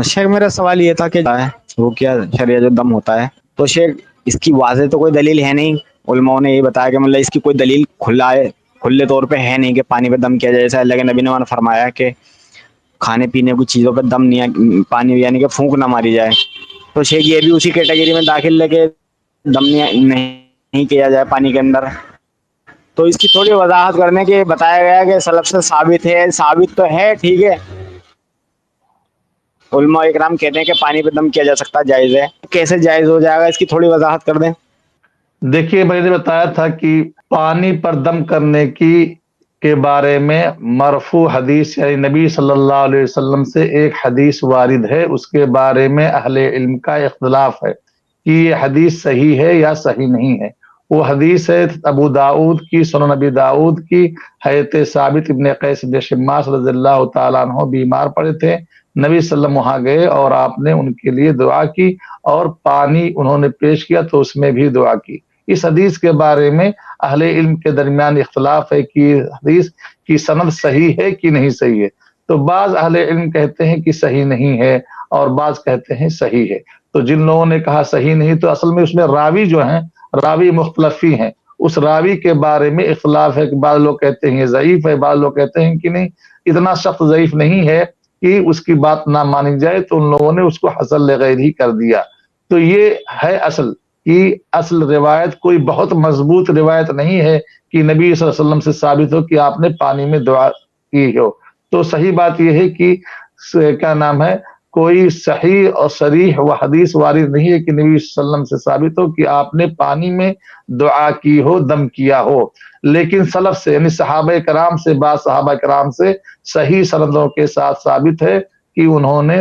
شیخ میرا سوال یہ تھا کہ وہ کیا شریعہ جو دم ہوتا ہے تو شیخ اس کی واضح تو کوئی دلیل ہے نہیں. علماء نے یہ بتایا کہ مطلب اس کی کوئی دلیل کھلے طور پہ ہے نہیں کہ پانی پہ دم کیا جائے. جیسا اللہ کے نبی نے فرمایا کہ کھانے پینے کی چیزوں پہ دم نہیں پانی یعنی کہ پھونک نہ ماری جائے. تو شیخ یہ بھی اسی کیٹیگری میں داخل ہے کہ دم نہیں کیا جائے پانی کے اندر. تو اس کی تھوڑی وضاحت کرنے کے بتایا گیا کہ سلف سے ثابت ہے. ثابت تو ہے ٹھیک ہے, علماء اکرام کہتے ہیں کہ پانی پہ دم کیا جا سکتا ہے, جائز ہے. کیسے جائز ہو جائے گا اس کی تھوڑی وضاحت کر دیں. دیکھیے میں نے بتایا تھا کہ پانی پر دم کرنے کی کے بارے میں مرفوع حدیث یعنی نبی صلی اللہ علیہ وسلم سے ایک حدیث وارد ہے. اس کے بارے میں اہل علم کا اختلاف ہے کہ یہ حدیث صحیح ہے یا صحیح نہیں ہے. وہ حدیث ہے ابو داؤد کی, سنن نبی داؤد کی, حضرت ثابت ابن قیس بن شماس رضی اللہ تعالیٰ عنہ بیمار پڑے تھے. نبی صلی اللہ علیہ وسلم وہاں گئے اور آپ نے ان کے لیے دعا کی اور پانی انہوں نے پیش کیا تو اس میں بھی دعا کی. اس حدیث کے بارے میں اہل علم کے درمیان اختلاف ہے کہ حدیث کی سند صحیح ہے کہ نہیں صحیح ہے. تو بعض اہل علم کہتے ہیں کہ صحیح نہیں ہے اور بعض کہتے ہیں صحیح ہے. تو جن لوگوں نے کہا صحیح نہیں تو اصل میں اس میں راوی جو ہیں راوی مختلفی ہیں. اس راوی کے بارے میں اختلاف ہے کہ بعض لوگ کہتے ہیں یہ ضعیف ہے, بعض لوگ کہتے ہیں کہ نہیں اتنا سخت ضعیف نہیں ہے کہ اس کی بات نہ مانی جائے. تو ان لوگوں نے اس کو حسن لغیر ہی کر دیا. تو یہ ہے اصل کہ اصل روایت کوئی بہت مضبوط روایت نہیں ہے کہ نبی صلی اللہ علیہ وسلم سے ثابت ہو کہ آپ نے پانی میں دعا کی ہو. تو صحیح بات یہ ہے کہ کیا نام ہے کوئی صحیح اور صریح و حدیث وارد نہیں ہے کہ نبی صلی اللہ علیہ وسلم سے ثابت ہو کہ آپ نے پانی میں دعا کی ہو, دم کیا ہو. لیکن سلف سے یعنی صحابہ کرام سے, بعض صحابہ کرام سے صحیح سندوں کے ساتھ ثابت ہے کہ انہوں نے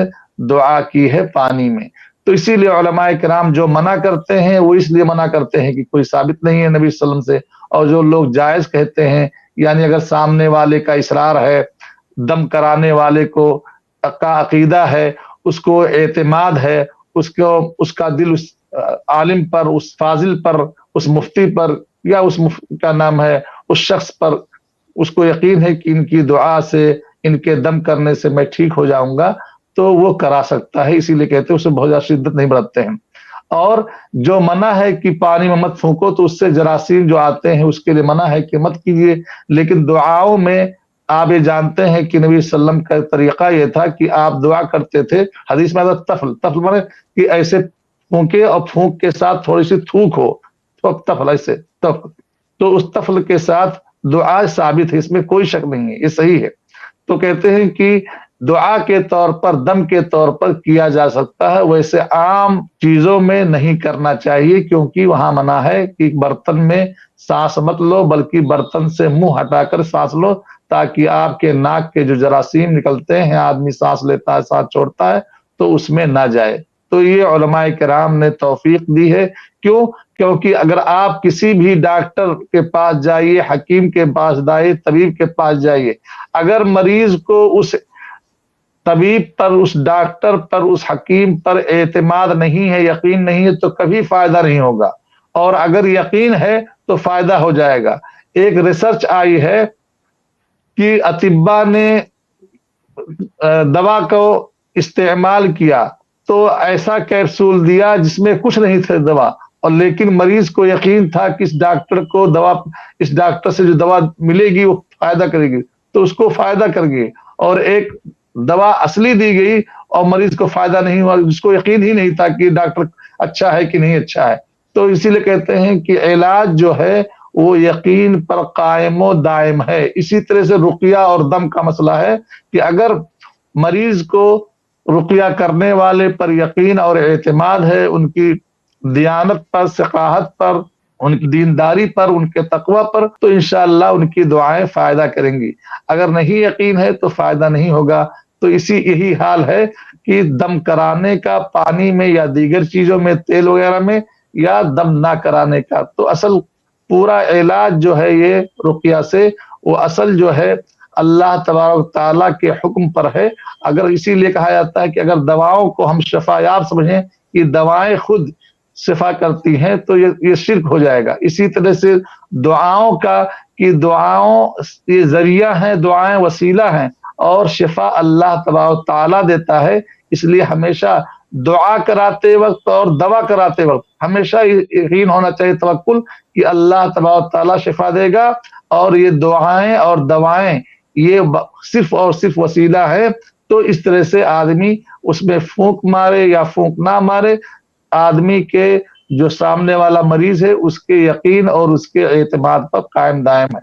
دعا کی ہے پانی میں. تو اسی لیے علماء کرام جو منع کرتے ہیں وہ اس لیے منع کرتے ہیں کہ کوئی ثابت نہیں ہے نبی صلی اللہ علیہ وسلم سے. اور جو لوگ جائز کہتے ہیں یعنی اگر سامنے والے کا اصرار ہے, دم کرانے والے کو کا عقیدہ ہے, اس کو اعتماد ہے, اس کا دل اس عالم پر, اس فاضل پر, اس مفتی پر یا اس کا نام ہے اس شخص پر اس کو یقین ہے کہ ان کی دعا سے, ان کے دم کرنے سے میں ٹھیک ہو جاؤں گا, تو وہ کرا سکتا ہے. اسی لیے کہتے ہیں اسے بہت زیادہ شدت نہیں برتتے ہیں. اور جو منع ہے کہ پانی میں مت پھونکو تو اس سے جراثیم جو آتے ہیں اس کے لیے منع ہے کہ مت کیجیے. لیکن دعاؤں میں آپ یہ جانتے ہیں کہ نبی صلی اللہ علیہ وسلم کا طریقہ یہ تھا کہ آپ دعا کرتے تھے. حدیث میں تفل مانے کہ ایسے پھونکے اور پھونک کے ساتھ تھوڑی سی تھوک ہو, تفل ایسے تفل, تو اس تفل کے ساتھ دعا ثابت ہے, اس میں کوئی شک نہیں ہے, یہ صحیح ہے. تو کہتے ہیں کہ دعا کے طور پر, دم کے طور پر کیا جا سکتا ہے, ویسے عام چیزوں میں نہیں کرنا چاہیے کیونکہ وہاں منع ہے کہ برتن میں سانس مت لو بلکہ برتن سے منہ ہٹا کر سانس لو تاکہ آپ کے ناک کے جو جراثیم نکلتے ہیں, آدمی سانس لیتا ہے سانس چھوڑتا ہے, تو اس میں نہ جائے. تو یہ علماء کرام نے توفیق دی ہے. کیوں؟ کیونکہ اگر آپ کسی بھی ڈاکٹر کے پاس جائیے, حکیم کے پاس جائیے, طبیب کے پاس جائیے, اگر مریض کو اس طبیب پر, اس ڈاکٹر پر, اس حکیم پر اعتماد نہیں ہے, یقین نہیں ہے, تو کبھی فائدہ نہیں ہوگا. اور اگر یقین ہے تو فائدہ ہو جائے گا. ایک ریسرچ آئی ہے کہ اطباء نے دوا کو استعمال کیا تو ایسا کیپسول دیا جس میں کچھ نہیں تھا دوا, اور لیکن مریض کو یقین تھا کہ اس ڈاکٹر کو دوا, اس ڈاکٹر سے جو دوا ملے گی وہ فائدہ کرے گی, تو اس کو فائدہ کر گئی. اور ایک دوا اصلی دی گئی اور مریض کو فائدہ نہیں ہوا, جس کو یقین ہی نہیں تھا کہ ڈاکٹر اچھا ہے کہ نہیں اچھا ہے. تو اسی لیے کہتے ہیں کہ علاج جو ہے وہ یقین پر قائم و دائم ہے. اسی طرح سے رقیہ اور دم کا مسئلہ ہے کہ اگر مریض کو رقیہ کرنے والے پر یقین اور اعتماد ہے, ان کی دیانت پر, ثقافت پر, ان کی دینداری پر, ان کے تقوی پر, تو انشاءاللہ ان کی دعائیں فائدہ کریں گی. اگر نہیں یقین ہے تو فائدہ نہیں ہوگا. تو یہی حال ہے کہ دم کرانے کا پانی میں یا دیگر چیزوں میں, تیل وغیرہ میں, یا دم نہ کرانے کا. تو اصل پورا علاج جو ہے یہ رقیہ سے, وہ اصل جو ہے اللہ تبارک تعالیٰ کے حکم پر ہے. اگر اسی لیے کہا جاتا ہے کہ اگر دواؤں کو ہم شفا یاب سمجھیں کہ دوائیں خود شفا کرتی ہیں تو یہ شرک ہو جائے گا. اسی طرح سے دعاؤں کا کہ دعاؤں یہ ذریعہ ہیں, دعائیں وسیلہ ہیں, اور شفا اللہ تبارک تعالیٰ دیتا ہے. اس لیے ہمیشہ دعا کراتے وقت اور دوا کراتے وقت ہمیشہ یقین ہونا چاہیے، توکل، کہ اللہ تبارک تعالیٰ شفا دے گا، اور یہ دعائیں اور دوائیں یہ صرف اور صرف وسیلہ ہے۔ تو اس طرح سے آدمی اس میں پھونک مارے یا پھونک نہ مارے، آدمی کے جو سامنے والا مریض ہے اس کے یقین اور اس کے اعتماد پر قائم دائم ہے۔